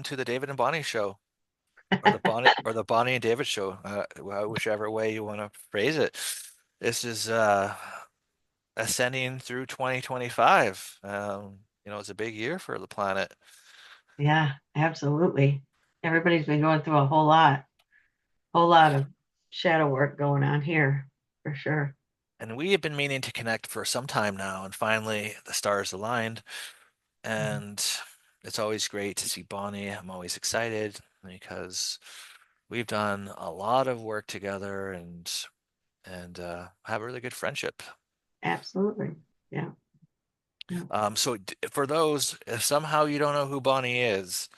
welcome to the David and Bonnie show, or the Bonnie and David show, whichever way you want to phrase it. This is ascending through 2025. It's a big year for the planet, Yeah, absolutely. Everybody's been going through a whole lot of shadow work going on here for sure. and we have been meaning to connect for some time now, and finally the stars aligned, Mhm. and it's always great to see Bonnie. I'm always excited because we've done a lot of work together and have a really good friendship. Absolutely. Yeah. Yeah. For those, if somehow you don't know who Bonnie is,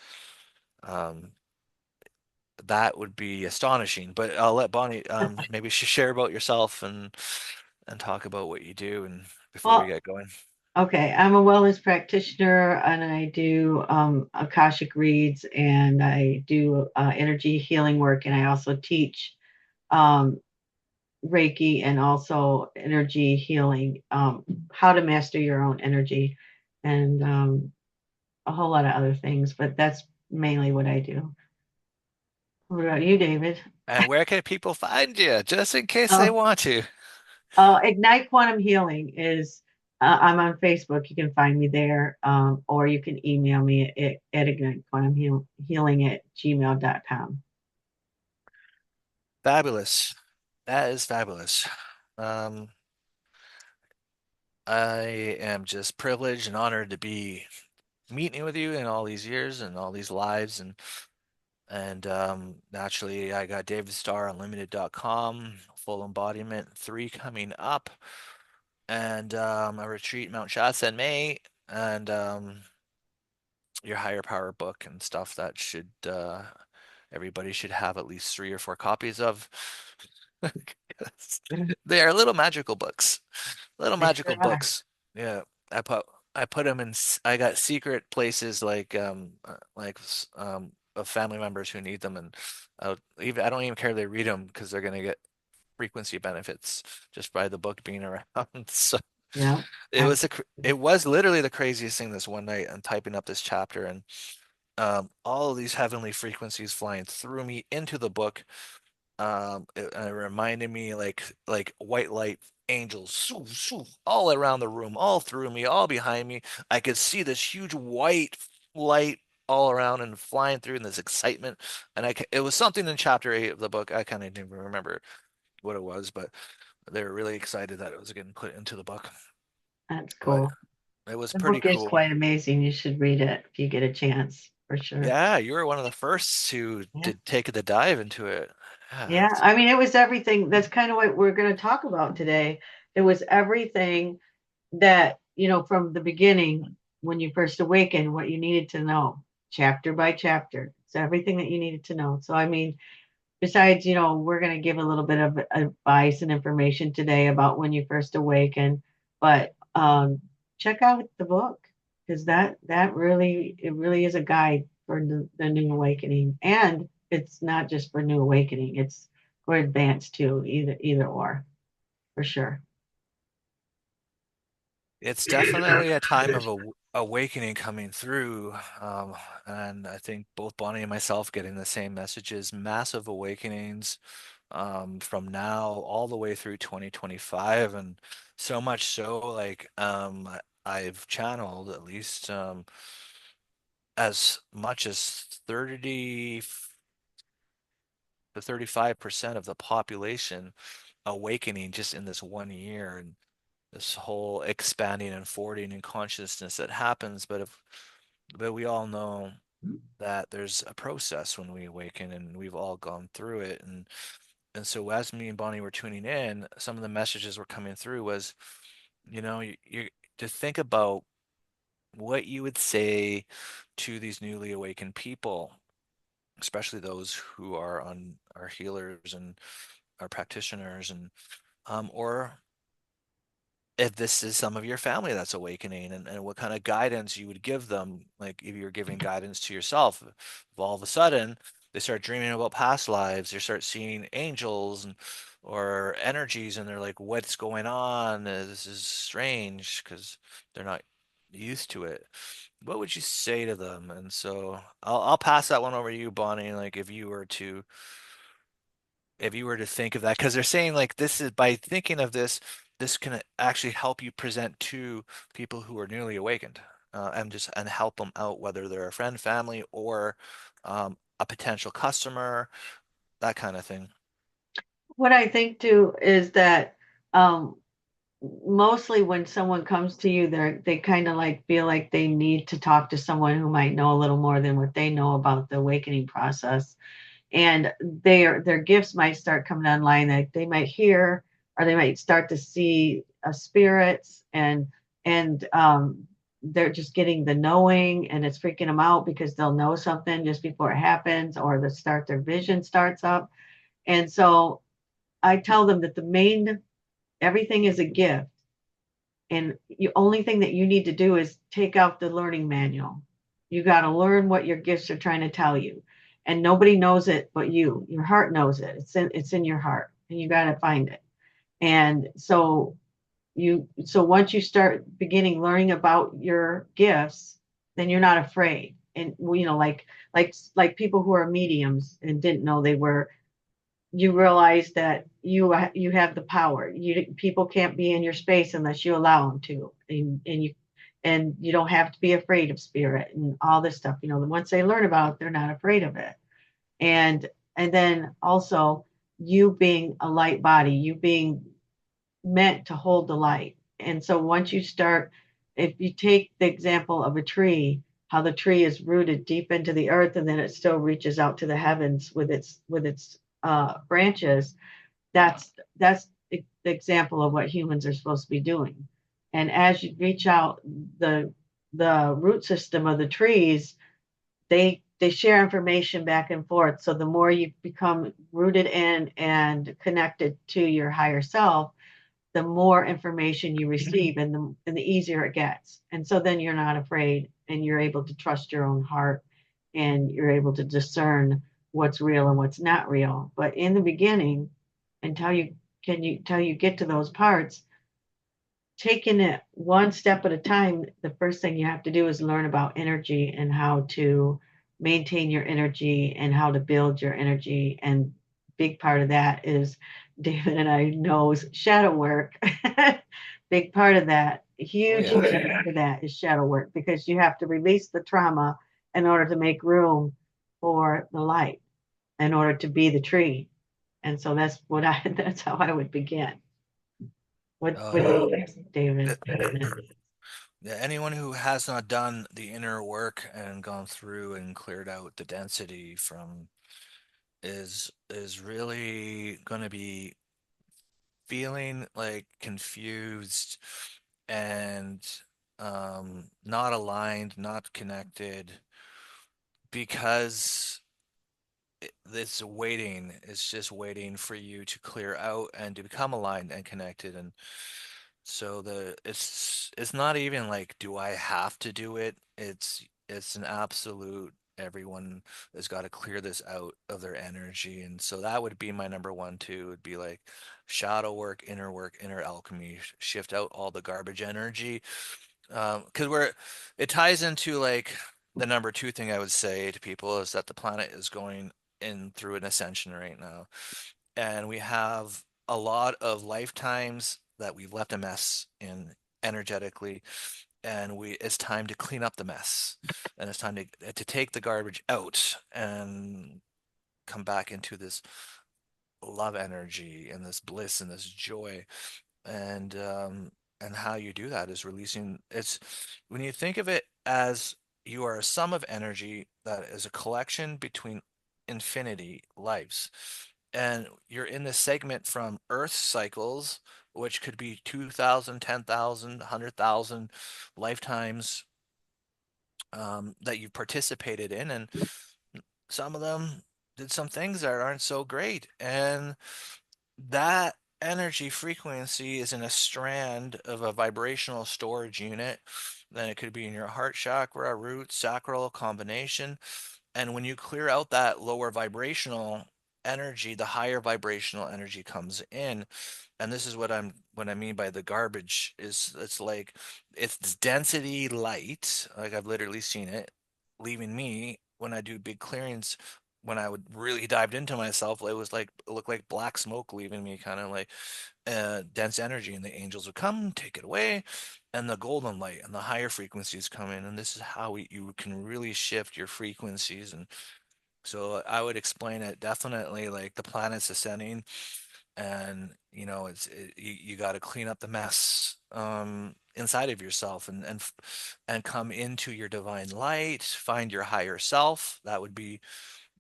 um, that would be astonishing. But I'll let Bonnie maybe share about yourself and talk about what you do and before we Well, get going. okay. I'm a wellness practitioner and I do Akashic reads and I do energy healing work and I also teach um, Reiki and also energy healing, how to master your own energy and a whole lot of other things, but that's mainly what I do. What about you, David? And where can people find you, just in case they Oh, want to? Ignite Quantum Healing is, I'm on Facebook. You can find me there, or you can email me at Ignite Quantum Healing at gmail.com. Fabulous. That is fabulous. Um, I am just privileged and honored to be meeting with you in all these years and all these lives and naturally, I got David Starr Unlimited.com, full embodiment 3 coming up, and a retreat in Mount Shasta in May, and your higher power book and stuff that should everybody should have at least 3 or 4 copies of. They are little magical books. Little They magical sure are. books. Yeah, I put I put them in. I got secret places of family members who need them, and I don't even care if they read them because they're gonna get frequency benefits just by the book being around. So Yeah, it absolutely. was literally the craziest thing this one night. I'm typing up this chapter and all of these heavenly frequencies flying through me into the book it reminded me like white light angels shoo, shoo, all around the room, all through me, all behind me. I could see this huge white light all around and flying through in this excitement. And it was something in chapter 8 of the book. I kind of didn't even remember what it was, but they were really excited that it was getting put into the book. That's But cool. it was The pretty book is cool. quite amazing. You should read it if you get a chance, for sure. Yeah, you were one of the first to Yeah. did take the dive into it. Yeah, Yeah. I mean, it was everything. That's kind of what we're going to talk about today. It was everything that, from the beginning, when you first awakened, what you needed to know, chapter by chapter. It's everything that you needed to know. So, I mean, besides, we're going to give a little bit of advice and information today about when you first awaken, but check out the book because that really it really is a guide for the new awakening, and it's not just for new awakening; it's for advanced too, either or, for sure. it's definitely a time of awakening coming through. And I think both Bonnie and myself getting the same messages, massive awakenings from now all the way through 2025. And so much so, I've channeled at least as much as 30 to 35% of the population awakening just in this one year. And this whole expanding and forwarding in consciousness that happens. But we all know that there's a process when we awaken, and we've all gone through it. And so as me and Bonnie were tuning in, some of the messages were coming through was, you to think about what you would say to these newly awakened people, especially those who are on our healers and our practitioners or if this is some of your family that's awakening and what kind of guidance you would give them, like if you're giving guidance to yourself, if all of a sudden they start dreaming about past lives, they start seeing angels or energies, and they're like, what's going on? This is strange because they're not used to it. what would you say to them? And so I'll pass that one over to you, Bonnie. Like if you were to think of that, because they're saying like this is by thinking of this, this can actually help you present to people who are newly awakened, and help them out, whether they're a friend, family, or a potential customer, that kind of thing. What I think too is that um, mostly when someone comes to you, they kind of like feel like they need to talk to someone who might know a little more than what they know about the awakening process, and their gifts might start coming online. Like they might hear or they might start to see spirits, and they're just getting the knowing, and it's freaking them out because they'll know something just before it happens, or their vision starts up. And so I tell them that the main everything is a gift, and the only thing that you need to do is take out the learning manual. You got to learn what your gifts are trying to tell you, and nobody knows it but you. Your heart knows it. It's in your heart, and you got to find it. And so once you start beginning learning about your gifts, then you're not afraid. And like people who are mediums and didn't know they were, you realize that you have the power. People can't be in your space unless you allow them to, and you don't have to be afraid of spirit and all this stuff. Once they learn about it, they're not afraid of it. And then also, you being a light body, you being meant to hold the light. And so once you start, if you take the example of a tree, how the tree is rooted deep into the earth and then it still reaches out to the heavens with its branches, that's the example of what humans are supposed to be doing. And as you reach out, the the root system of the trees, they share information back and forth. So the more you become rooted in and connected to your higher self, the more information you receive, and the easier it gets. And so then you're not afraid, and you're able to trust your own heart, and you're able to discern what's real and what's not real. But in the beginning, until you get to those parts, taking it one step at a time, the first thing you have to do is learn about energy and how to maintain your energy and how to build your energy. And big part of that is David and I knows shadow work. Big part of that, Oh huge yeah. part of that is shadow work, because you have to release the trauma in order to make room for the light, in order to be the tree. And so that's how I would begin. Oh What do yeah. you think, David? Yeah, anyone who has not done the inner work and gone through and cleared out the density from is really going to be feeling like confused and not aligned, not connected, because it's waiting. It's just waiting for you to clear out and to become aligned and connected. And so it's not even like, do I have to do it? It's an absolute, everyone has got to clear this out of their energy. And so that would be my number one too, would be like work, inner alchemy, shift out all the garbage energy. Because it ties into like the number two thing I would say to people is that the planet is going in through an ascension right now. And we have a lot of lifetimes that we've left a mess in energetically, and we it's time to clean up the mess. And it's time to take the garbage out and come back into this love energy and this bliss and this joy. And and how you do that is releasing. It's when you think of it as you are a sum of energy that is a collection between infinity lives, and you're in this segment from earth cycles, which could be 2,000, 10,000, 100,000 lifetimes, that you've participated in, and some of them did some things that aren't so great, and that energy frequency is in a strand of a vibrational storage unit. Then it could be in your heart chakra, root, sacral combination. And when you clear out that lower vibrational energy, the higher vibrational energy comes in. And this is what I mean by the garbage is it's like it's density light, like I've literally seen it leaving me when I do big clearings. When I would really dived into myself, it was like it looked like black smoke leaving me, kind of like dense energy, and the angels would come, take it away, and the golden light and the higher frequencies come in, and this is how you can really shift your frequencies. And so I would explain it definitely like the planets ascending, and you got to clean up the mess inside of yourself, and come into your divine light, find your higher self. That would be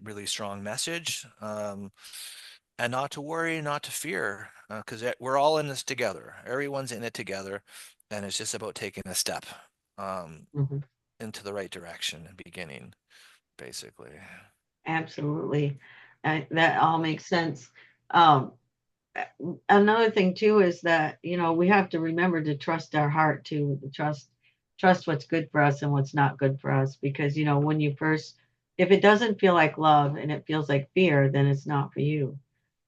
really strong message. And not to worry, not to fear, because we're all in this together. Everyone's in it together, and it's just about taking a step um, Mhm. into the right direction and beginning, basically. Absolutely. That all makes sense. Um, Another thing too is that we have to remember to trust our heart too, to trust what's good for us and what's not good for us, because when you first, if it doesn't feel like love and it feels like fear, then it's not for you.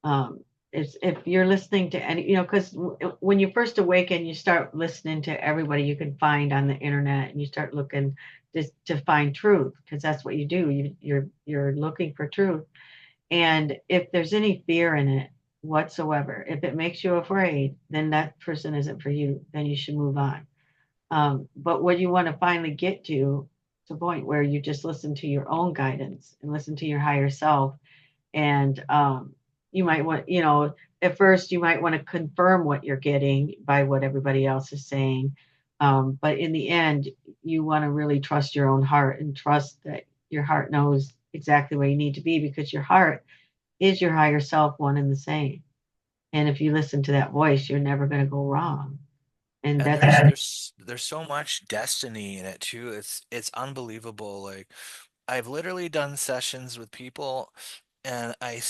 um if you're listening to any, because when you first awaken, you start listening to everybody you can find on the internet, and you start looking to find truth, because that's what you do. You're looking for truth. And if there's any fear in it whatsoever, if it makes you afraid, then that person isn't for you. Then you should move on. But what you want to finally get to a point where you just listen to your own guidance and listen to your higher self. And you might want, at first you might want to confirm what you're getting by what everybody else is saying. But in the end, you want to really trust your own heart and trust that your heart knows exactly where you need to be, because your heart is your higher self, one and the same. And if you listen to that voice, you're never going to go wrong. And And that's there's so much destiny in it too. It's unbelievable. Like I've literally done sessions with people, and I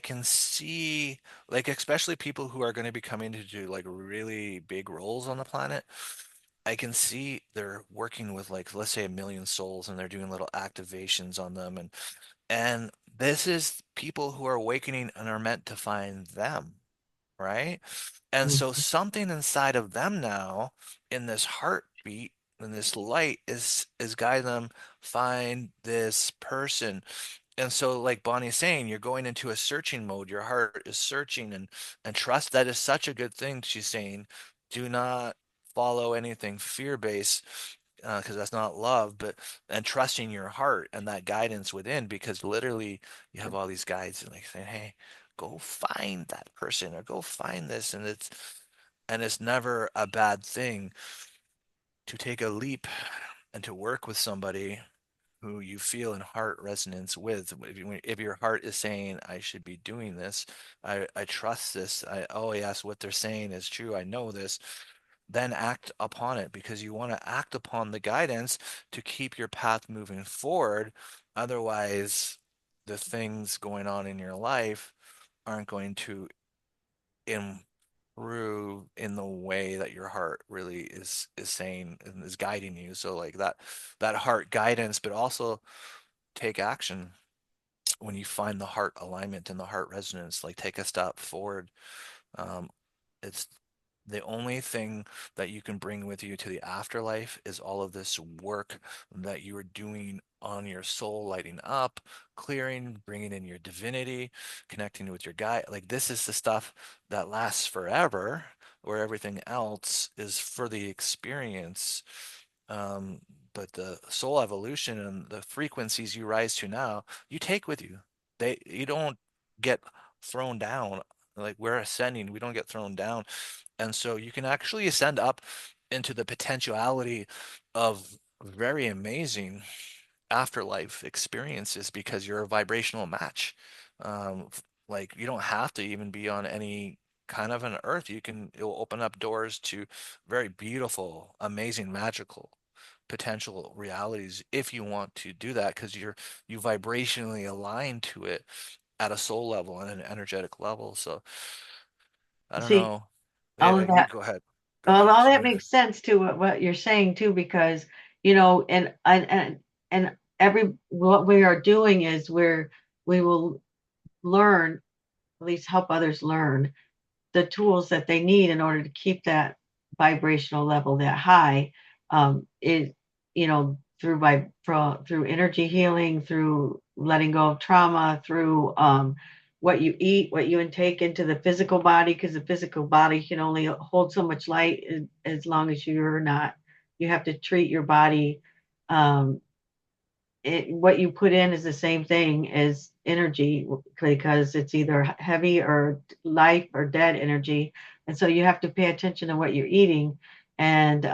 can see, like, especially people who are going to be coming to do like really big roles on the planet. I can see they're working with, like, let's say 1 million souls, and they're doing little activations on them, and this is people who are awakening and are meant to find them, right? And so Mhm. something inside of them now, in this heartbeat, in this light, is guiding them find this person. And so, like Bonnie's saying, you're going into a searching mode. Your heart is searching, and trust. That is such a good thing. She's saying, do not follow anything fear-based, because that's not love, but and trusting your heart and that guidance within, because literally you have all these guides and like saying, hey, go find that person or go find this, and it's never a bad thing to take a leap and to work with somebody who you feel in heart resonance with. If your heart is saying, I should be doing this, I trust this, oh yes, what they're saying is true, I know this, then act upon it, because you want to act upon the guidance to keep your path moving forward. Otherwise, the things going on in your life aren't going to improve in the way that your heart really is saying and is guiding you. So like that heart guidance, but also take action when you find the heart alignment and the heart resonance, like take a step forward. Um, it's the only thing that you can bring with you to the afterlife is all of this work that you are doing on your soul, lighting up, clearing, bringing in your divinity, connecting with your guide. Like this is the stuff that lasts forever, where everything else is for the experience. Um, but the soul evolution and the frequencies you rise to now, you take with you. You don't get thrown down. Like we're ascending, we don't get thrown down. And so you can actually ascend up into the potentiality of very amazing afterlife experiences, because you're a vibrational match. Like you don't have to even be on any kind of an earth. It'll open up doors to very beautiful, amazing, magical potential realities if you want to do that, because you vibrationally align to it at a soul level and an energetic level. So I don't See, know. all Yeah, of you that. go ahead. Go Well, ahead. all that Sorry. makes sense to what you're saying too, because and every what we are doing is we will learn, at least help others learn the tools that they need in order to keep that vibrational level that high, is, through energy healing, through letting go of trauma, through what you eat, what you intake into the physical body, because the physical body can only hold so much light as long as you're not. You have to treat your body. Um, what you put in is the same thing as energy, because it's either heavy or life or dead energy, and so you have to pay attention to what you're eating. And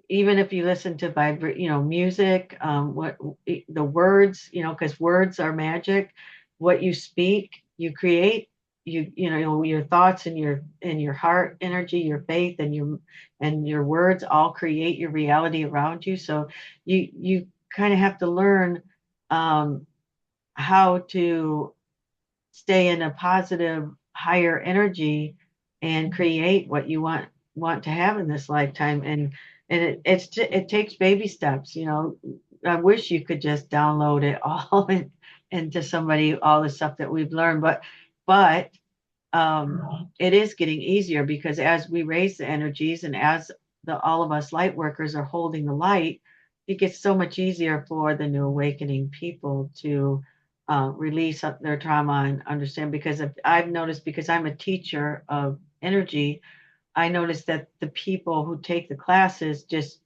even if you listen to music, what the words, because words are magic. What you speak, you create. Your thoughts and your heart energy, your faith and your words all create your reality around you. So you kind of have to learn um, how to stay in a positive, higher energy and create what you want to have in this lifetime. And it takes baby steps. I wish you could just download it all into somebody, all the stuff that we've learned, but it is getting easier, because as we raise the energies and as all of us light workers are holding the light, it gets so much easier for the new awakening people to release their trauma and understand. Because I've noticed, because I'm a teacher of energy, I noticed that the people who take the classes just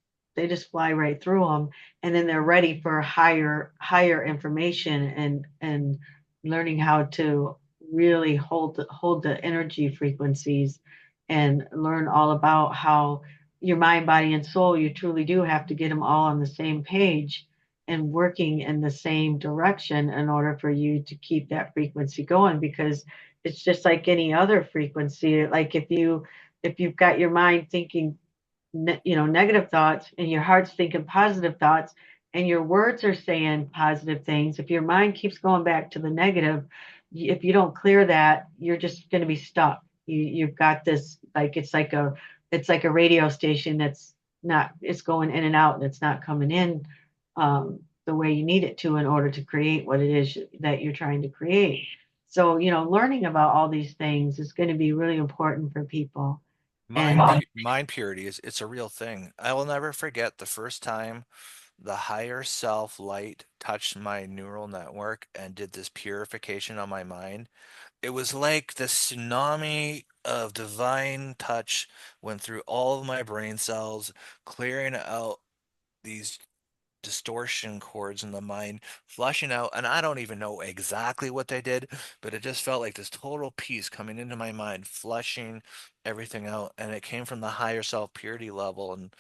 fly right through them, and then they're ready for higher information and learning how to really hold the energy frequencies and learn all about how your mind, body, and soul, you truly do have to get them all on the same page and working in the same direction in order for you to keep that frequency going. Because it's just like any other frequency. Like if you've got your mind thinking negative thoughts, and your heart's thinking positive thoughts, and your words are saying positive things, if your mind keeps going back to the negative, if you don't clear that, you're just going to be stuck. You've got this, like, it's like a radio station that's not, it's going in and out, and it's not coming in the way you need it to in order to create what it is that you're trying to create. So learning about all these things is going to be really important for people. And Mind purity is it's a real thing. I will never forget the first time the higher self light touched my neural network and did this purification on my mind. It was like the tsunami of divine touch went through all of my brain cells, clearing out these distortion chords in the mind, flushing out, and I don't even know exactly what they did, but it just felt like this total peace coming into my mind, flushing everything out, and it came from the higher self purity level. And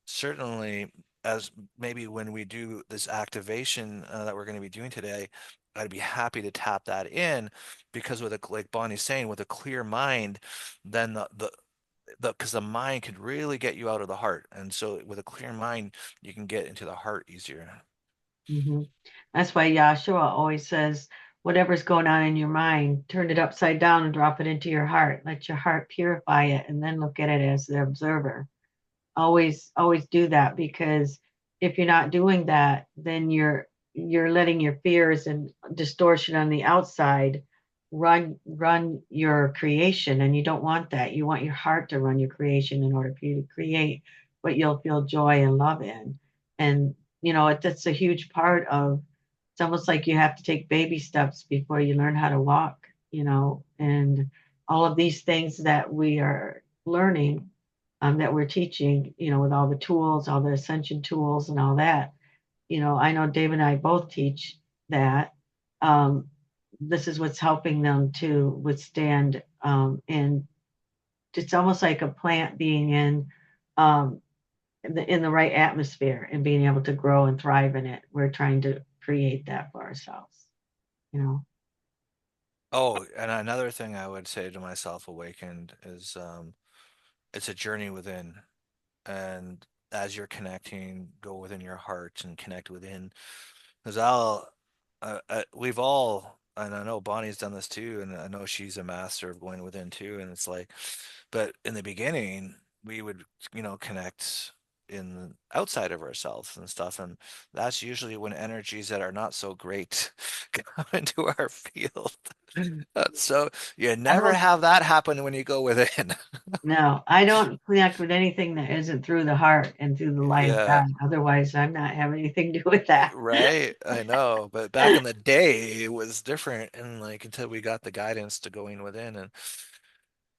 certainly, as maybe when we do this activation that we're going to be doing today, I'd be happy to tap that in, because with a, like Bonnie's saying, with a clear mind, then because the mind could really get you out of the heart. And so with a clear mind, you can get into the heart easier. mhm. That's why Yahshua always says, whatever's going on in your mind, turn it upside down and drop it into your heart. Let your heart purify it, and then look at it as the observer. Always do that, because if you're not doing that, then you're letting your fears and distortion on the outside run your creation, and you don't want that. You want your heart to run your creation in order for you to create what you'll feel joy and love in. And that's a huge part of, it's almost like you have to take baby steps before you learn how to walk, and all of these things that we are learning, that we're teaching, with all the tools, all the ascension tools and all that. I know Dave and I both teach that. Um, this is what's helping them to withstand, and it's almost like a plant being um, in the right atmosphere and being able to grow and thrive in it. We're trying to create that for ourselves, you know. Oh, and another thing I would say to myself awakened is it's a journey within. And as you're connecting, go within your heart and connect within. Because we've all, and I know Bonnie's done this too, and I know she's a master of going within too. And it's like, but in the beginning, we would, connect in outside of ourselves and stuff. And that's usually when energies that are not so great come into our field. So you I never don't have that happen when you go within. no, I don't connect with anything that isn't through the heart and through the light of Yeah, God. Otherwise, I'm not having anything to do with that. right. I know. But back in the day, it was different. And like until we got the guidance to going within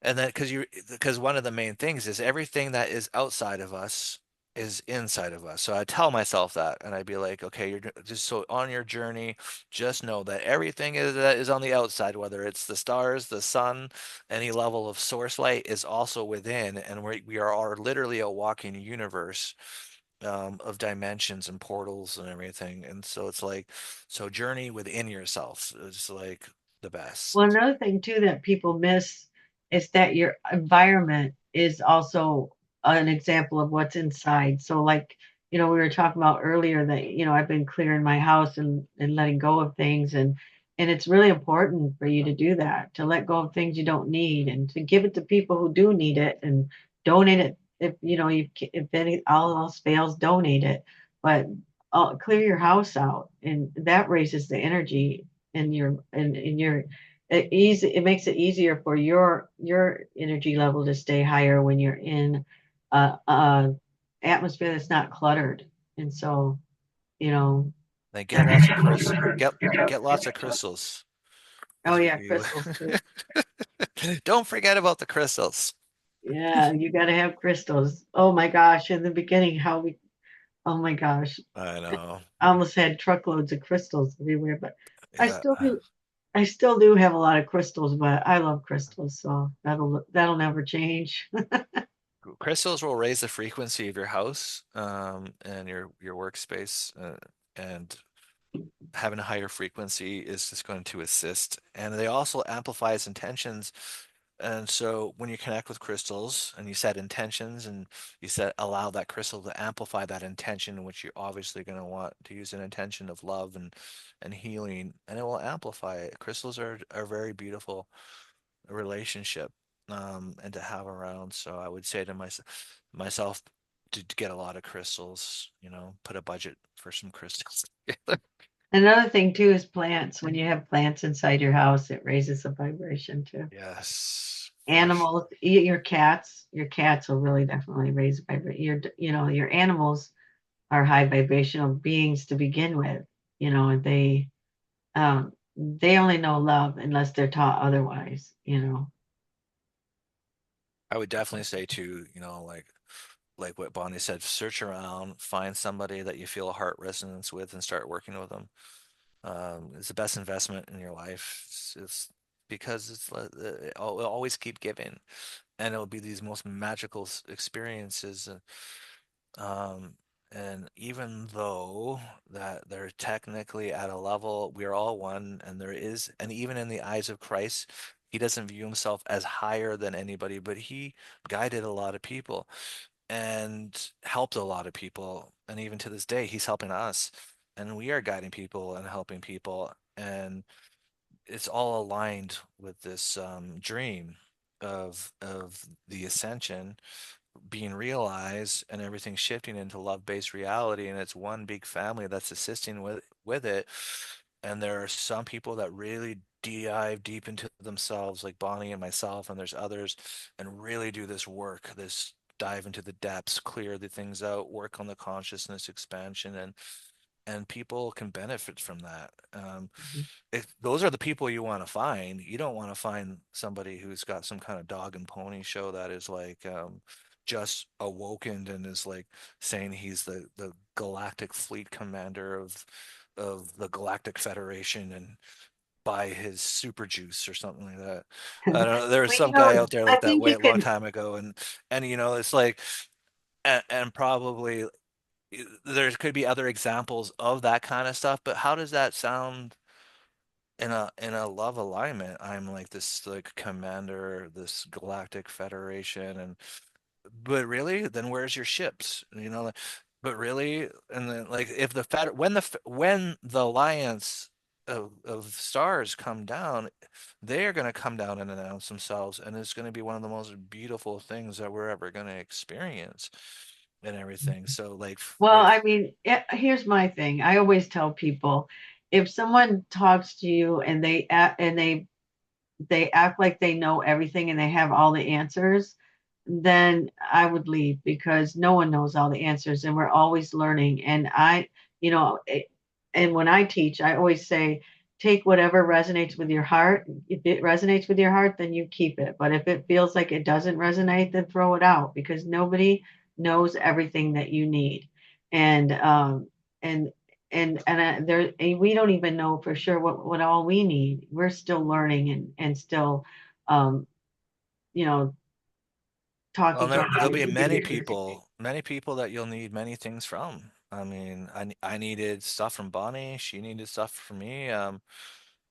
and then because one of the main things is everything that is outside of us is inside of us. So I tell myself that and I'd be like, okay, just so on your journey, just know that everything that is on the outside, whether it's the stars, the sun, any level of source light is also within, and we are literally a walking universe of dimensions and portals and everything. And so it's like, so journey within yourself is like the Well, best. another thing too that people miss is that your environment is also an example of what's inside. So, like, we were talking about earlier that, I've been clearing my house and letting go of things, and it's really important for you to do that, to let go of things you don't need and to give it to people who do need it and donate it. If if any all else fails, donate it. But clear your house out, and that raises the energy in your it makes it easier for your energy level to stay higher when you're in a atmosphere that's not cluttered. And so, you know, Then get lots of get lots of crystals. oh Is what yeah, you crystals too. don't forget about the crystals. Yeah, you got to have crystals. Oh my gosh, in the beginning, oh my gosh, I know. I almost had truckloads of crystals everywhere, but I Yeah. still do. I still do have a lot of crystals, but I love crystals, so that'll never change. Crystals will raise the frequency of your house, and your workspace, and having a higher frequency is just going to assist. And they also amplifies intentions. And so when you connect with crystals and you set intentions and you set allow that crystal to amplify that intention, which you're obviously going to want to use an intention of love and healing, and it will amplify it. Crystals are very beautiful relationship and to have around. So I would say to myself to get a lot of crystals, put a budget for some crystals. Another thing too is plants. When you have plants inside your house, it raises the vibration too. Yes, for sure. Animals, your cats will really definitely raise vibration. Your animals are high vibrational beings to begin with. And they only know love unless they're taught otherwise. I would definitely say too, like what Bonnie said, search around, find somebody that you feel a heart resonance with and start working with them. It's the best investment in your life. It's because it'll always keep giving, and it'll be these most magical experiences. Um, and even though that they're technically at a level, we are all one, and and even in the eyes of Christ, he doesn't view himself as higher than anybody, but he guided a lot of people and helped a lot of people. And even to this day, he's helping us, and we are guiding people and helping people. And it's all aligned with this dream of the ascension being realized and everything shifting into love-based reality, and it's one big family that's assisting with it. And there are some people that really dive deep into themselves like Bonnie and myself, and there's others and really do this work, this dive into the depths, clear the things out, work on the consciousness expansion, and people can benefit from that. If those are the people you want to find, you don't want to find somebody who's got some kind of dog and pony show that is like just awoken and is like saying he's the galactic fleet commander of the Galactic Federation and buy his super juice or something like that. I don't know. There was Well, some guy out there I like that think way you a long can. time ago, and it's like and probably there could be other examples of that kind of stuff, but how does that sound in a love alignment? I'm like this like commander, this galactic federation, and but really, then where's your ships? But really, and then like if the fed when the alliance of stars come down, they are going to come down and announce themselves, and it's going to be one of the most beautiful things that we're ever going to experience. and everything. So Well, like I mean, here's my thing. I always tell people, if someone talks to you and they act like they know everything and they have all the answers, then I would leave because no one knows all the answers and we're always learning. And you know, and when I teach, I always say, take whatever resonates with your heart. If it resonates with your heart, then you keep it. But if it feels like it doesn't resonate, then throw it out because nobody knows everything that you need. And, and, and we don't even know for sure what all we need. We're still learning and still, um, you know, well, talking to our there'll bodies be and getting. many people that you'll need many things from. I mean, I needed stuff from Bonnie. She needed stuff from me.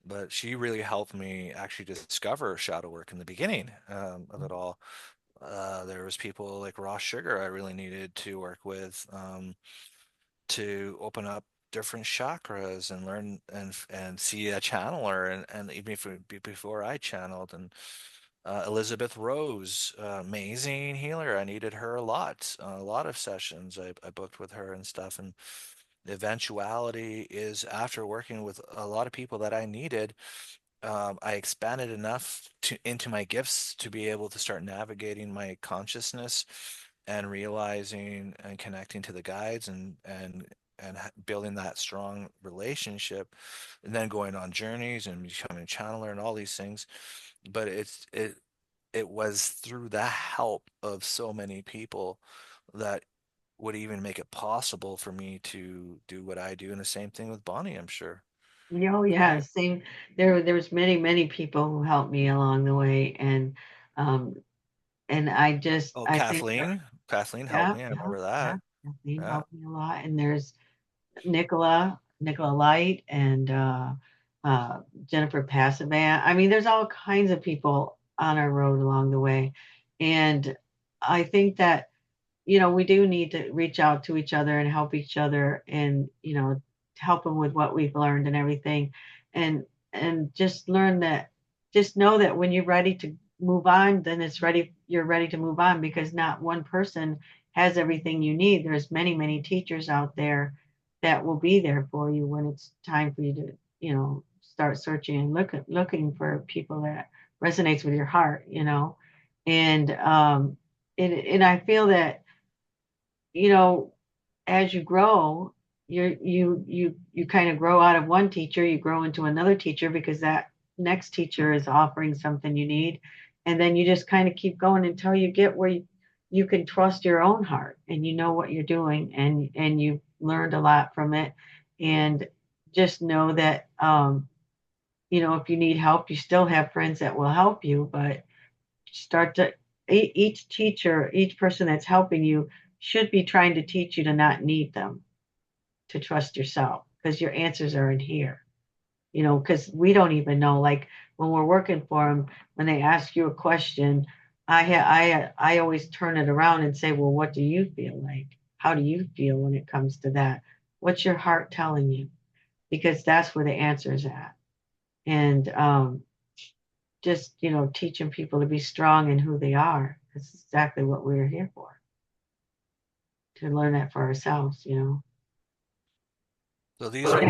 But she really helped me actually discover shadow work in the beginning of it all. There was people like Ross Sugar I really needed to work with to open up different chakras and learn and see a channeler and even if before I channeled and Elizabeth Rose, amazing healer. I needed her a lot of sessions I booked with her and stuff. And the eventuality is after working with a lot of people that I needed, I expanded enough into my gifts to be able to start navigating my consciousness and realizing and connecting to the guides and building that strong relationship, and then going on journeys and becoming a channeler and all these things. But it was through the help of so many people that would even make it possible for me to do what I do, and the same thing with Bonnie, I'm sure. Oh yeah, same. There was many people who helped me along the way, um, and Oh, I think Kathleen helped yeah, me. I yeah, remember yeah. that. Kathleen Yeah. helped me a lot, and there's Nicola Light, and Jennifer Passavan. I mean, there's all kinds of people on our road along the way, and I think that we do need to reach out to each other and help each other and, help them with what we've learned and everything. And just learn that, just know that when you're ready to move on, then you're ready to move on because not one person has everything you need. There's many teachers out there that will be there for you when it's time for you to, start searching and looking for people that resonates with your heart, and and I feel that you know, as you grow, you kind of grow out of one teacher, you grow into another teacher because that next teacher is offering something you need, and then you just kind of keep going until you get where you can trust your own heart and you know what you're doing and you've learned a lot from it, and just know that if you need help, you still have friends that will help you, but start to each teacher, each person that's helping you should be trying to teach you to not need them, to trust yourself because your answers are in here. Because we don't even know. Like when we're working for them, when they ask you a question, I always turn it around and say, well, what do you feel like? How do you feel when it comes to that? What's your heart telling you? Because that's where the answer is at. And just teaching people to be strong in who they are. That's exactly what we're here for, to learn that for ourselves. So these are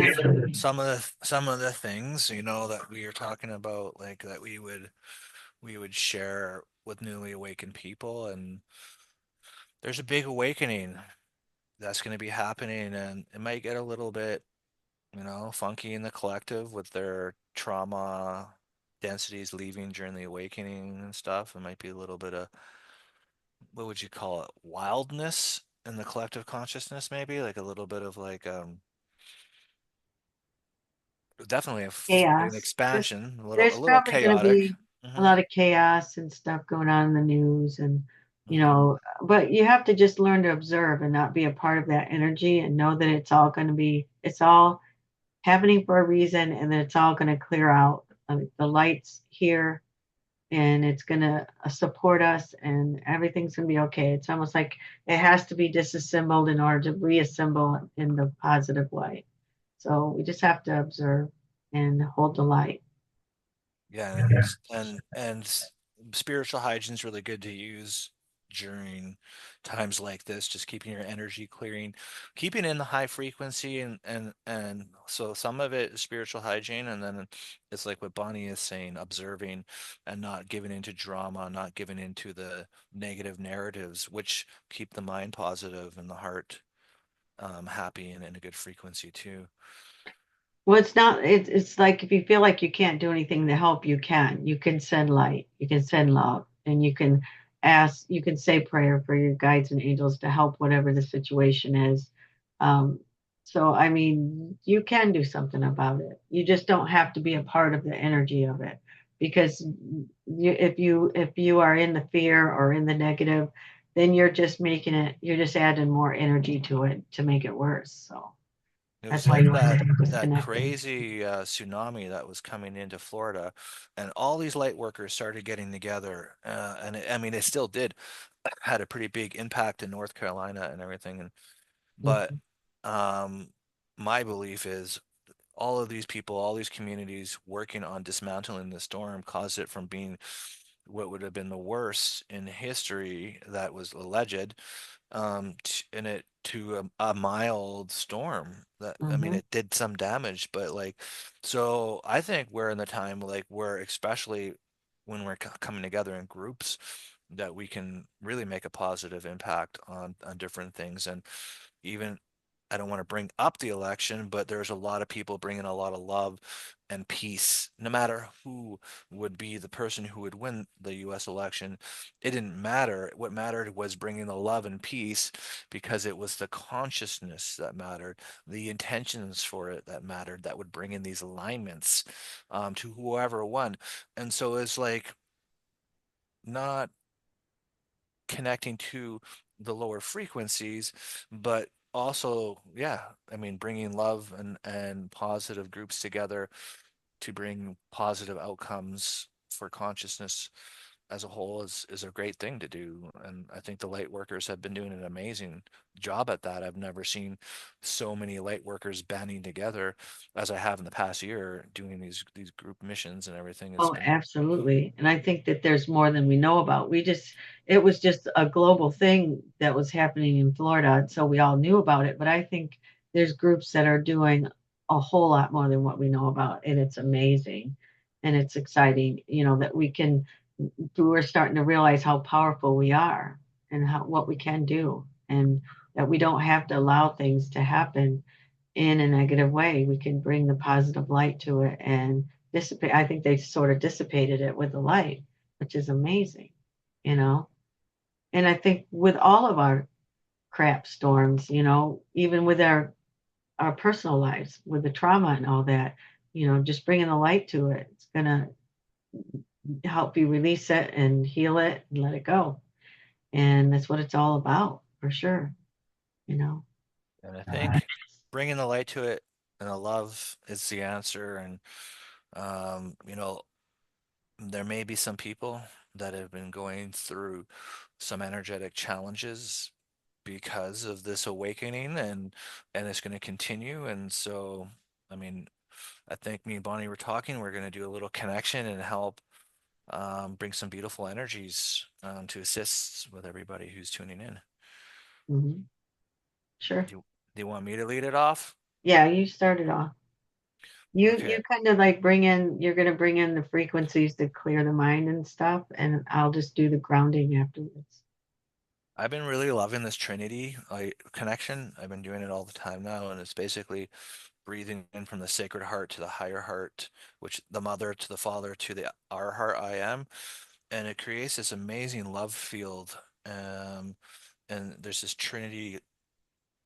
some of the things, that we are talking about, like that we would share with newly awakened people. And there's a big awakening that's going to be happening, and it might get a little bit, funky in the collective with their trauma densities leaving during the awakening and stuff. It might be a little bit of, what would you call it, wildness in the collective consciousness, maybe like a little bit of like definitely an Chaos. expansion, a There's little probably going to chaotic. be a Hmm. lot of chaos and stuff going on in the news, and Hmm. but you have to just learn to observe and not be a part of that energy and know that it's all happening for a reason, and that it's all going to clear out. The lights here, and it's going to support us, and everything's going to be okay. It's almost like it has to be disassembled in order to reassemble in the positive way. So we just have to observe and hold the light. Yeah, and spiritual hygiene is really good to use during times like this, just keeping your energy clearing, keeping in the high frequency and so some of it is spiritual hygiene, and then it's like what Bonnie is saying, observing and not giving into drama, not giving into the negative narratives, which keep the mind positive and the heart happy and in a good frequency too. Well, it's not, it's like if you feel like you can't do anything to help, you can. You can send light, you can send love, and you can ask, you can say prayer for your guides and angels to help whatever the situation is. Um, so, I mean, you can do something about it. You just don't have to be a part of the energy of it because if you are in the fear or in the negative, then you're just making it, you're just adding more energy to it to make it worse. So. It That's was why like you want to that stay that disconnected. crazy tsunami that was coming into Florida, and all these light workers started getting together, I mean, it still did had a pretty big impact in North Carolina and everything. And but Mhm. um, my belief is all of these people, all these communities working on dismantling the storm caused it from being what would have been the worst in history that was alleged in it to a mild storm that I mean Mhm. it did some damage, but like so I think we're in the time like where especially when we're coming together in groups that we can really make a positive impact on different things. And even I don't want to bring up the election, but there's a lot of people bringing a lot of love and peace. No matter who would be the person who would win the U.S. election, it didn't matter. What mattered was bringing the love and peace because it was the consciousness that mattered, the intentions for it that mattered, that would bring in these alignments to whoever won. And so it's like not connecting to the lower frequencies, but also, yeah, I mean, bringing love and positive groups together to bring positive outcomes for consciousness as a whole is a great thing to do. And I think the light workers have been doing an amazing job at that. I've never seen so many light workers banding together as I have in the past year doing these group missions and everything. It's Oh, been absolutely. And I think that there's more than we know about. It was just a global thing that was happening in Florida. And so we all knew about it. But I think there's groups that are doing a whole lot more than what we know about. And it's amazing. And it's exciting, that we're starting to realize how powerful we are and what we can do. And that we don't have to allow things to happen in a negative way. We can bring the positive light to it and dissipate. I think they sort of dissipated it with the light, which is amazing, you know. And I think with all of our crap storms, even with our personal lives, with the trauma and all that, just bringing the light to it, it's gonna help you release it and heal it and let it go. And that's what it's all about, for sure, you know. And I think bringing the light to it and the love is the answer. And, there may be some people that have been going through some energetic challenges because of this awakening, and it's going to continue. And so, I mean, I think me and Bonnie were talking, we're going to do a little connection and help bring some beautiful energies to assist with everybody who's tuning in. Hmm. Sure. Do you want me to lead it off? Yeah, you started off. You Okay. kind of like you're going to bring in the frequencies to clear the mind and stuff, and I'll just do the grounding afterwards. I've been really loving this Trinity connection. I've been doing it all the time now, and it's basically breathing in from the sacred heart to the higher heart, which the mother to the father to the our heart I am, and it creates this amazing love field. And there's this Trinity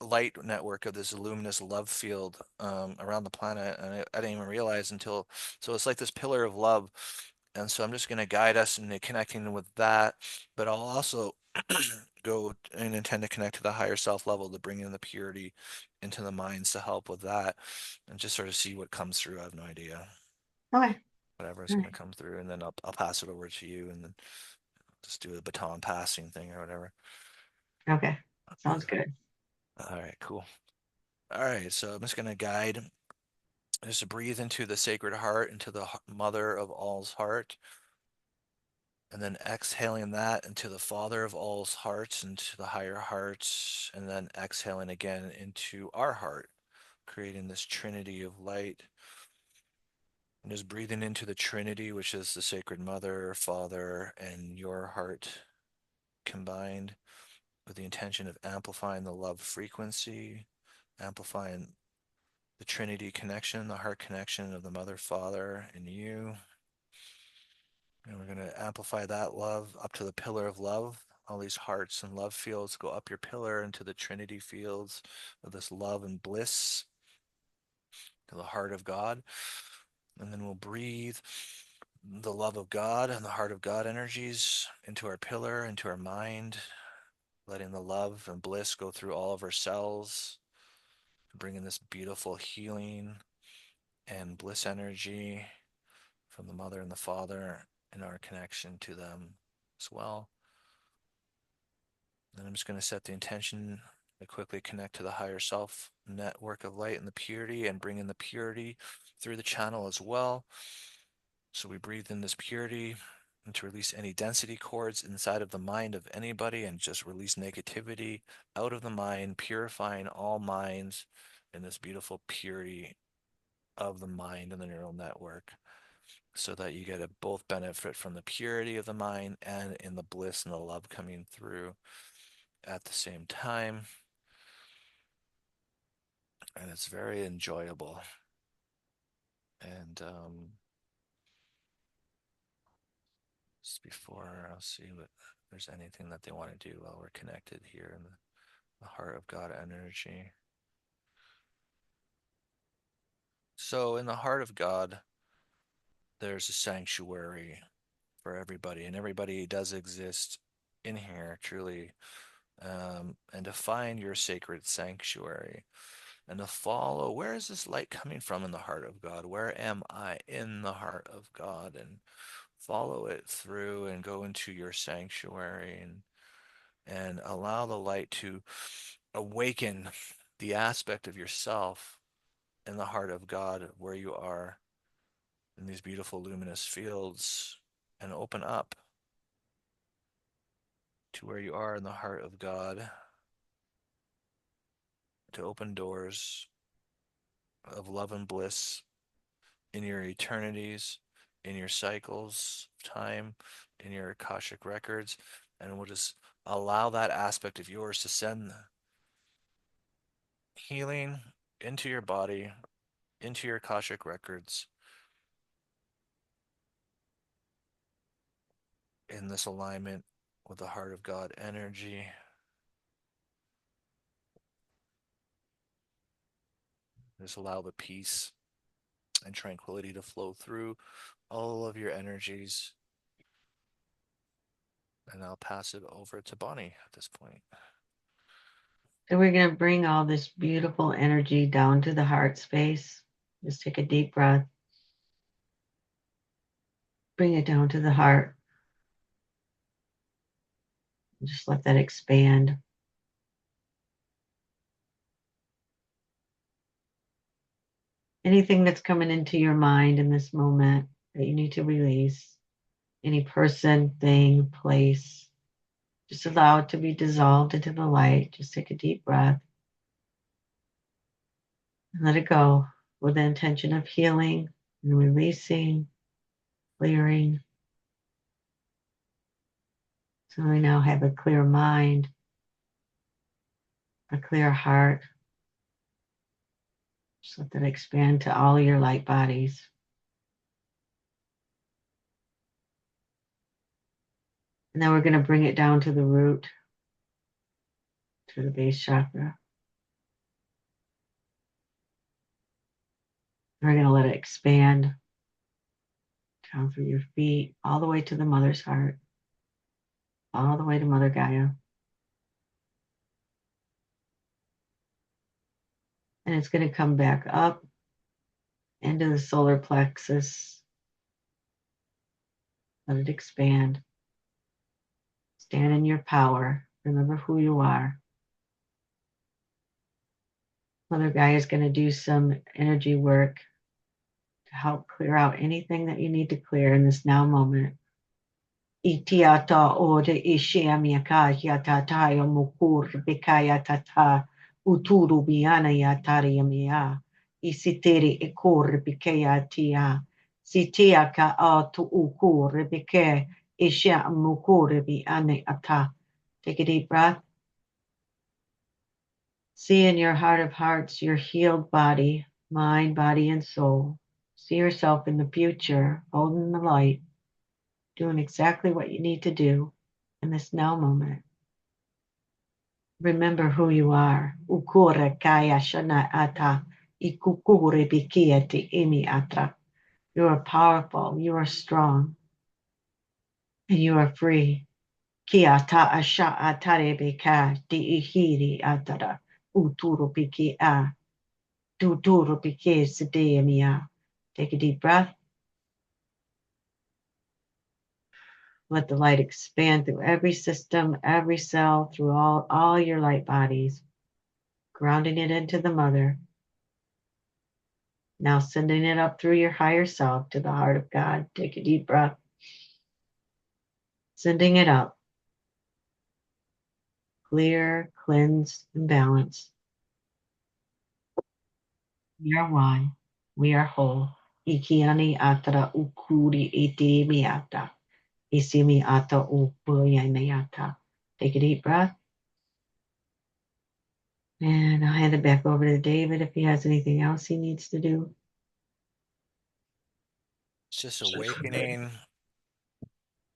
light network of this luminous love field around the planet, and I didn't even realize until so it's like this pillar of love. And so I'm just going to guide us in connecting with that, but I'll also go and intend to connect to the higher self level to bring in the purity into the minds to help with that and just sort of see what comes through. I have no idea. Okay. Whatever is All going to right. come through, and then I'll pass it over to you, and then just do a baton passing thing or whatever. Okay. Sounds good. All right, cool. All right, so I'm just going to guide, just to breathe into the sacred heart, into the mother of all's heart. And then exhaling that into the Father of all's hearts, into the higher hearts, and then exhaling again into our heart, creating this trinity of light. And just breathing into the Trinity, which is the Sacred Mother, Father, and your heart combined with the intention of amplifying the love frequency, amplifying the Trinity connection, the heart connection of the Mother, Father, and you. And we're going to amplify that love up to the pillar of love. All these hearts and love fields go up your pillar into the Trinity fields of this love and bliss to the heart of God. And then we'll breathe the love of God and the heart of God energies into our pillar, into our mind, letting the love and bliss go through all of our cells, bringing this beautiful healing and bliss energy from the mother and the father and our connection to them as well. And I'm just going to set the intention to quickly connect to the higher self network of light and the purity and bring in the purity through the channel as well. So we breathe in this purity and to release any density cords inside of the mind of anybody and just release negativity out of the mind, purifying all minds in this beautiful purity of the mind and the neural network so that you get a both benefit from the purity of the mind and in the bliss and the love coming through at the same time. And it's very enjoyable. And just before I'll see what if there's anything that they want to do while we're connected here in the heart of God energy. So in the heart of God, there's a sanctuary for everybody, and everybody does exist in here truly. And to find your sacred sanctuary and to follow where is this light coming from in the heart of God? Where am I in the heart of God? And follow it through and go into your sanctuary and allow the light to awaken the aspect of yourself in the heart of God where you are in these beautiful luminous fields and open up to where you are in the heart of God to open doors of love and bliss in your eternities, in your cycles of time, in your Akashic records, and we'll just allow that aspect of yours to send healing into your body, into your Akashic records, in this alignment with the heart of God energy. Just allow the peace and tranquility to flow through all of your energies. And I'll pass it over to Bonnie at this point. So we're going to bring all this beautiful energy down to the heart space. Just take a deep breath. Bring it down to the heart. Just let that expand. Anything that's coming into your mind in this moment that you need to release, any person, thing, place, just allow it to be dissolved into the light. Just take a deep breath and let it go with the intention of healing and releasing, clearing. So we now have a clear mind, a clear heart. Just let that expand to all your light bodies. And then we're going to bring it down to the root, to the base chakra. We're going to let it expand down through your feet, all the way to the mother's heart, all the way to Mother Gaia. And it's going to come back up into the solar plexus. Let it expand. Stand in your power. Remember who you are. Mother Gaia is going to do some energy work to help clear out anything that you need to clear in this now moment. Itiata ore ishiamiaka yatata yomukur bikayatata uturu biana yatariamia isiteri ekor bikayatia sitiaka atu ukur bike ishia mukur bi ane ata. Take a deep breath. See in your heart of hearts your healed body, mind, body, and soul. See yourself in the future, holding the light, doing exactly what you need to do in this now moment. Remember who you are. Ukura kaya shana ata. Ikukure bikiati imi atra. You are powerful. You are strong. And you are free. Kia ta asha atare beka di ihiri atara. Uturu biki a. Duduru biki sedemia. Take a deep breath. Let the light expand through every system, every cell, through all your light bodies, grounding it into the mother. Now sending it up through your higher self to the heart of God. Take a deep breath. Sending it up. Clear, cleansed, and balanced. We are one. We are whole. Ikiani atra ukuri iti miata. Isimi ata upuyaniata. Take a deep breath. And I'll hand it back over to David if he has anything else he needs to do. It's just awakening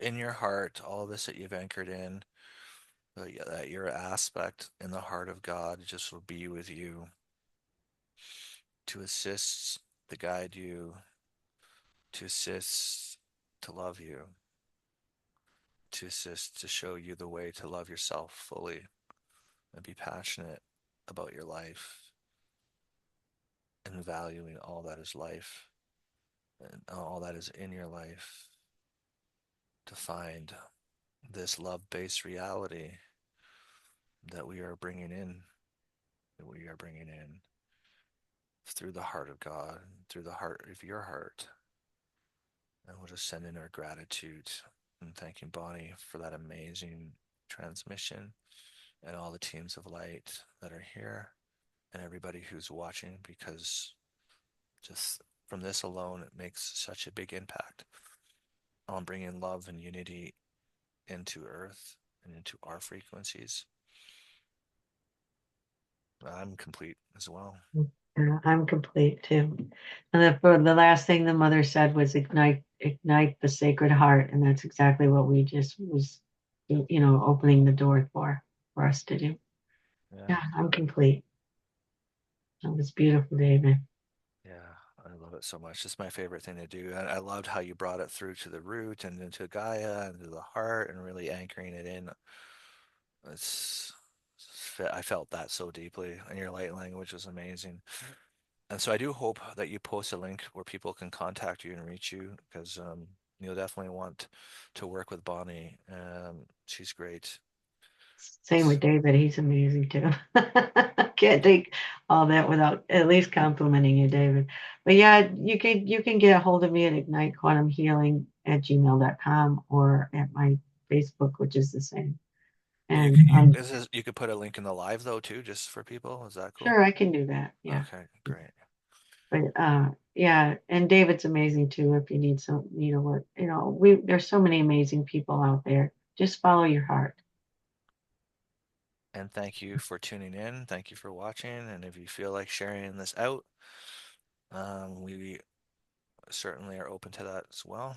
in your heart all this that you've anchored in, that your aspect in the heart of God just will be with you to assist, to guide you, to assist, to love you, to assist, to show you the way to love yourself fully and be passionate about your life and valuing all that is life and all that is in your life to find this love-based reality that we are bringing in, that we are bringing in through the heart of God, through the heart of your heart. And we'll just send in our gratitude and thanking Bonnie for that amazing transmission and all the teams of light that are here and everybody who's watching, because just from this alone, it makes such a big impact on bringing love and unity into Earth and into our frequencies. I'm complete as well. I'm complete too. And the last thing the mother said was ignite the sacred heart. And that's exactly what we just was, opening the door for us to do. Yeah, Yeah, I'm complete. That was beautiful, David. yeah, I love it so much. It's my favorite thing to do. I loved how you brought it through to the root and into Gaia and to the heart and really anchoring it in. It's, I felt that so deeply, and your light language was amazing. And so I do hope that you post a link where people can contact you and reach you, because you'll definitely want to work with Bonnie. She's great. Same with David. He's amazing too. Can't take all that without at least complimenting you, David. But yeah, you can get a hold of me at ignitequantumhealing@gmail.com or at my Facebook, which is the same. And You could put a link in the live though too, just for people. Is that cool? sure, I can do that. Yeah. Okay, great. But yeah, and David's amazing too. If you need some, what we there's so many amazing people out there. Just follow your heart. And thank you for tuning in. Thank you for watching. And if you feel like sharing this out, we certainly are open to that as well.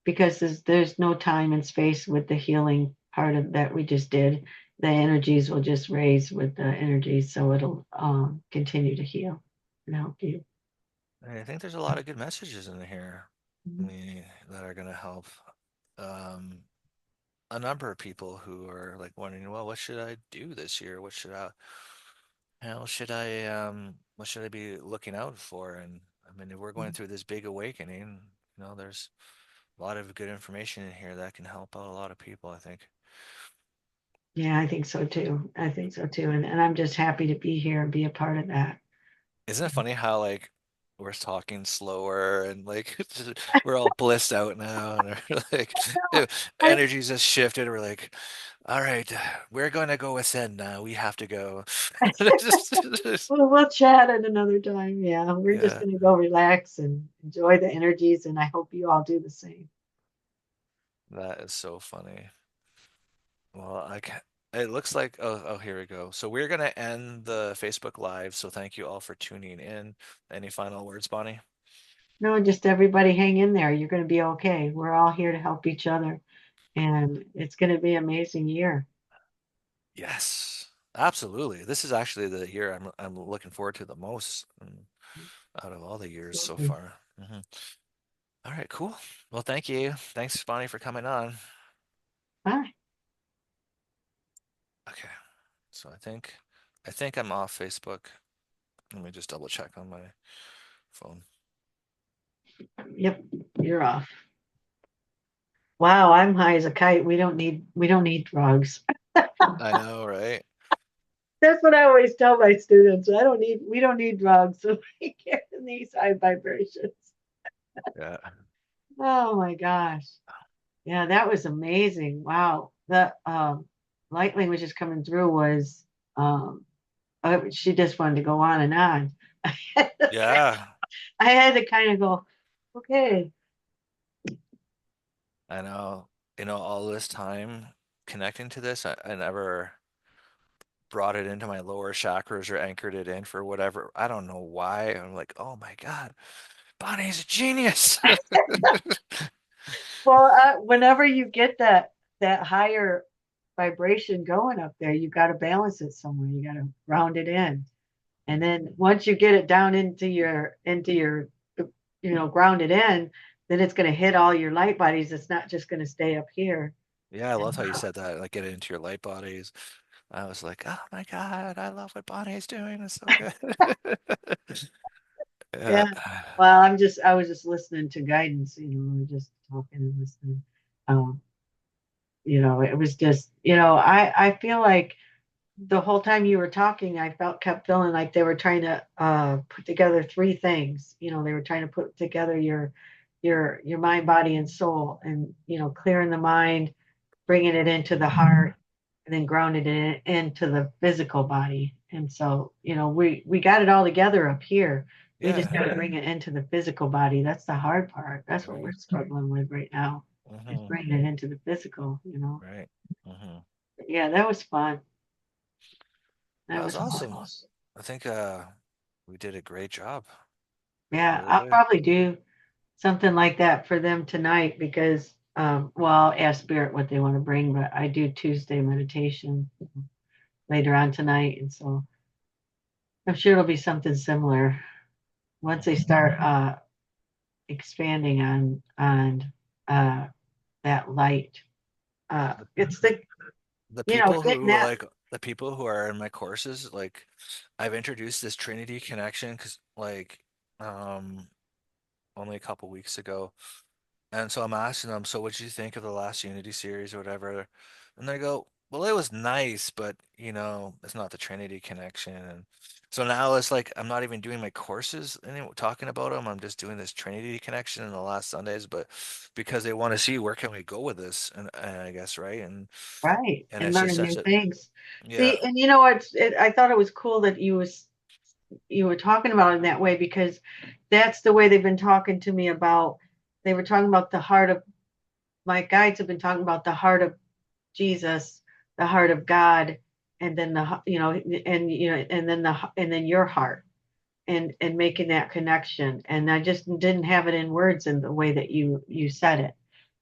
Because there's no time and space with the healing part of that we just did. The energies will just raise with the energies, so it'll continue to heal and help you. And I think there's a lot of good messages in here, Mhm. that are going to help um, a number of people who are like wondering, well, what should I do this year? What should I be looking out for? And I mean, if we're going through this big awakening, there's a lot of good information in here that can help out a lot of people, I think. Yeah, I think so too. I think so too. And I'm just happy to be here and be a part of that. Isn't it funny how like we're talking slower and like we're all blissed out now and we're like the I, energy's just shifted. We're like, all right, we're gonna go ascend now. We have to go. we'll chat at another time. Yeah, we're just Yeah, going to go relax and enjoy the energies, and I hope you all do the same. that is so funny. Well, I can it looks like oh here we go. So we're gonna end the Facebook Live. So thank you all for tuning in. Any final words, Bonnie? No, just everybody hang in there. You're going to be okay. We're all here to help each other, and it's going to be an amazing year. Yes, absolutely. This is actually the year I'm looking forward to the most out of all the years so Absolutely. far. All right, cool. Well, thank you. Thanks, Bonnie, for coming on. Bye. Okay, so I think I'm off Facebook. Let me just double check on my phone. Yep, you're off. Wow, I'm high as a kite. We don't need drugs. I know, right? That's what I always tell my students. We don't need drugs, so we get in these high vibrations. Yeah. Oh my gosh. Yeah, that was amazing. Wow. The light languages coming through was she just wanted to go on and on. Yeah, I had to kind of go, okay. I know. All this time connecting to this, I never brought it into my lower chakras or anchored it in for whatever. I don't know why. I'm like, oh my God, Bonnie's a genius. Well, whenever you get that higher vibration going up there, you got to balance it somewhere. You got to round it in. And then once you get it down into your grounded in, then it's going to hit all your light bodies. It's not just going to stay up here. Yeah, I love And how you said that. Like, get it into your light bodies. I was like, oh my God, I love what Bonnie's doing. It's so good. yeah, Yeah. well, I was just listening to guidance, we're just talking and listening. Um, it was just, I feel like the whole time you were talking, I kept feeling like they were trying to put together three things. They were trying to put together your mind, body, and soul, and clearing the mind, bringing it into the heart, and then grounding it into the physical body. And so, we got it all together up here. We just Yeah. got to bring it into the physical body. That's the hard part. That's what we're Right. struggling with right now, is hmm bringing it into the physical. Right. hmm Yeah, that was fun. That That was was fun. awesome. I think we did a great job. Yeah, Really I'll did. probably do something like that for them tonight because, well, I'll ask Spirit what they want to bring, but I do Tuesday meditation later on tonight. And so I'm sure it'll be something similar once they hmm start expanding on uh, that light. The, It's the people getting who that like the people who are in my courses, like I've introduced this Trinity connection because like um only a couple weeks ago. And so I'm asking them, so what did you think of the last Unity series or whatever? And they go, well, it was nice, but it's not the Trinity connection. And so now it's like I'm not even doing my courses anymore, talking about them. I'm just doing this Trinity connection in the last Sundays, but because they want to see where can we go with this, and I guess right, right and and it's just learning such new a things. yeah, See, and I thought it was cool that you were talking about it in that way because that's the way they've been talking to me about. They were talking about the heart of my guides have been talking about the heart of Jesus, the heart of God, and then and then your heart, and making that connection. And I just didn't have it in words in the way that you said it.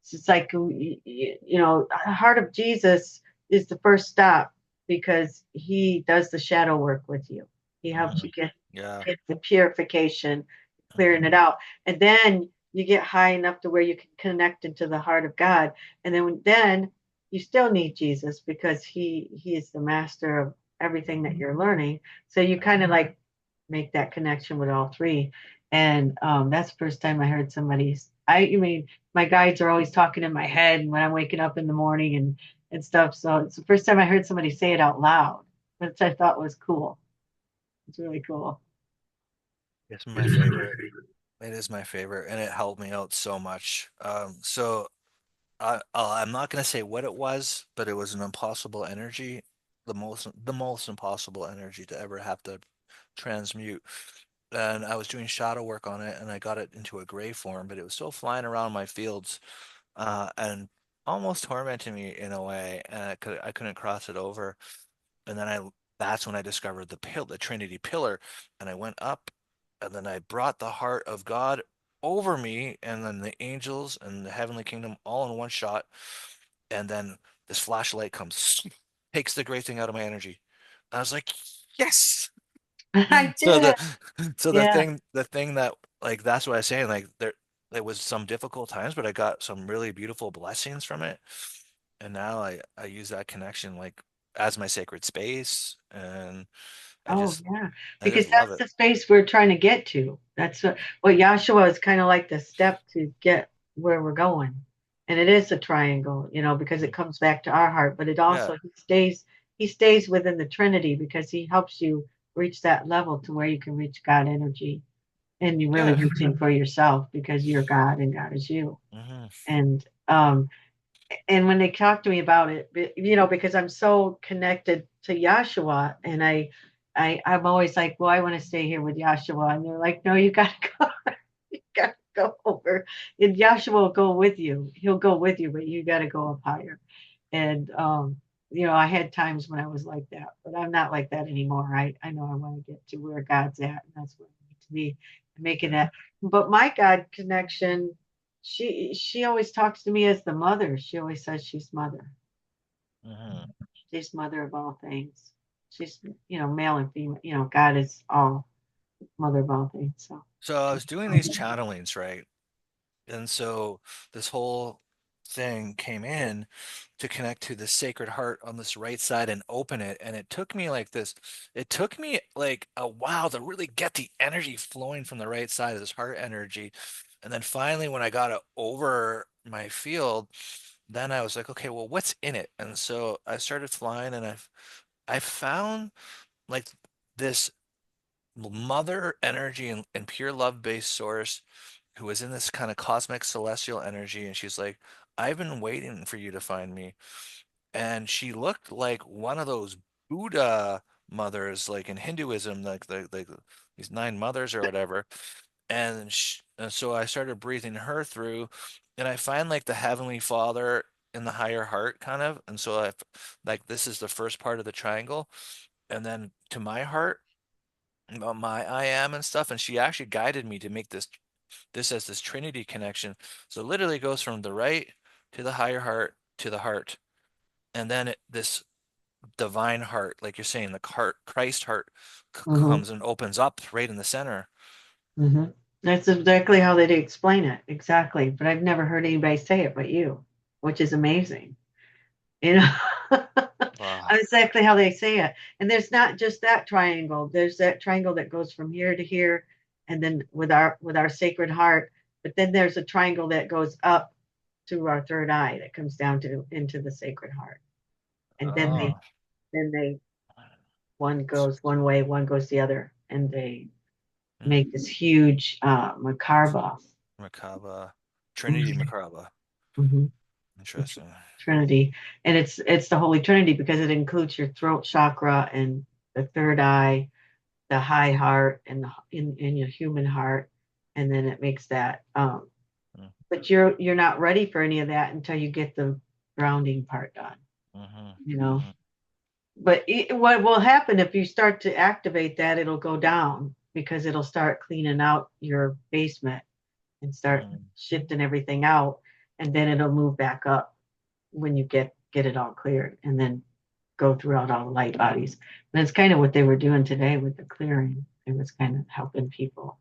So it's like the heart of Jesus is the first stop because he does the shadow work with you. He helps hmm you get yeah, the purification, clearing hmm it out, and then you get high enough to where you can connect into the heart of God, and then you still need Jesus because he is the master of everything that you're learning. So you kind of like make that connection with all three. And that's the first time I heard I mean, my guides are always talking in my head and when I'm waking up in the morning and stuff. So it's the first time I heard somebody say it out loud, which I thought was cool. It's really cool. It's my favorite. It is my favorite, and it helped me out so much. So I'm not gonna say what it was, but it was an impossible energy, the most impossible energy to ever have to transmute. And I was doing shadow work on it, and I got it into a gray form, but it was still flying around my fields, and almost tormenting me in a way, and I couldn't cross it over. And then that's when I discovered the Trinity pillar, and I went up, and then I brought the heart of God over me, and then the angels and the heavenly kingdom all in one shot. And then this flashlight comes, takes the great thing out of my energy. I was like, yes. I So did it. Yeah. the thing that like that's what I was saying. Like there was some difficult times, but I got some really beautiful blessings from it. And now I use that connection like as my sacred space, and I Oh, just yeah. I Because just love that's it. the space we're trying to get to. That's what Yahshua is kind of like the step to get where we're going. And it is a triangle, because it comes back to our heart, but it Yeah, also he stays within the Trinity because he helps you reach that level to where you can reach God energy and you're really yeah. reaching for yourself because you're God and God is you. Hmm. And and when they talk to me about it, because I'm so connected to Yahshua, and I'm always like, well, I want to stay here with Yahshua, and they're like, no, you gotta go, you gotta go over, and Yahshua will go with you. He'll go with you, but you gotta go up higher. And I had times when I was like that, but I'm not like that anymore. I know I want to get to where God's at, and that's where I need to be, making Yeah. that. But my God connection, she always talks to me as the mother. She always says she's mother. Hmm. She's mother of all things. She's male and female. God is all mother of all things. So So I was doing these channelings, right? And so this whole thing came in to connect to the Sacred Heart on this right side and open it. And it took me like a while to really get the energy flowing from the right side of this heart energy. And then finally, when I got it over my field, then I was like, okay, well, what's in it? And so I started flying, and I found like this mother energy and pure love based source who was in this kind of cosmic celestial energy. And she's like, I've been waiting for you to find me. And she looked like one of those Buddha mothers, like in Hinduism, like these nine mothers or whatever. And so I started breathing her through, and I find like the Heavenly Father in the higher heart kind of. And so I like this is the first part of the triangle, and then to my heart about my I am and stuff. And she actually guided me to make this as this Trinity connection. So it literally goes from the right to the higher heart to the heart. And then this divine heart, like you're saying, the heart, Christ heart hmm comes and opens up right in the center. hmm that's exactly how they explain it. Exactly. But I've never heard anybody say it but you, which is amazing. You know, Wow. exactly how they say it. And there's not just that triangle. There's that triangle that goes from here to here, and then with our sacred heart. But then there's a triangle that goes up to our third eye that comes down to into the sacred heart. And then they Oh, then they one goes one way, one goes the other, and they hmm. make this huge macabre. Merkaba. Trinity Mhm, Merkaba. mhm. Interesting. Trinity, and it's the Holy Trinity because it includes your throat chakra and the third eye, the high heart, and in your human heart, and then it makes that. But you're not ready for any of that until you get the grounding part done. Mm-hmm. You know, Mm-hmm. but what will happen if you start to activate that? It'll go down because it'll start cleaning out your basement and start Mm-hmm. shifting everything out, and then it'll move back up when you get it all cleared, and then go throughout all the light bodies. And that's kind of what they were doing today with the clearing. It was kind of helping people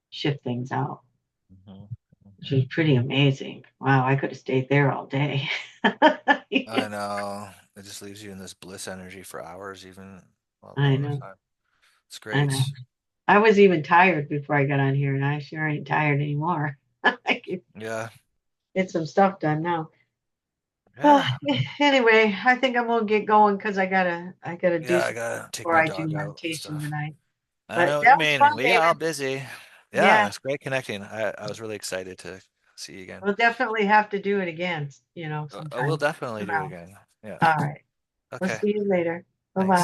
shift things out, Mm-hmm. which was pretty amazing. Wow, I could have stayed there all day. I know. It just leaves you in this bliss energy for hours, even a lot I longer know, time. It's I know. great. I was even tired before I got on here, and I sure ain't tired anymore. I can Yeah. get some stuff done now. Oh, Yeah. anyway, I think I'm gonna get going because I gotta do Yeah, I some gotta take before my I do dog out and meditation stuff. tonight. I But know what you that was mean. fun, We got all David. busy. Yeah, it Yeah, was great connecting. I was really excited to see you again. we'll definitely have to do it again, We'll sometime definitely do it around. again. Yeah. All right. We'll Okay. see you later. Bye bye. Thanks.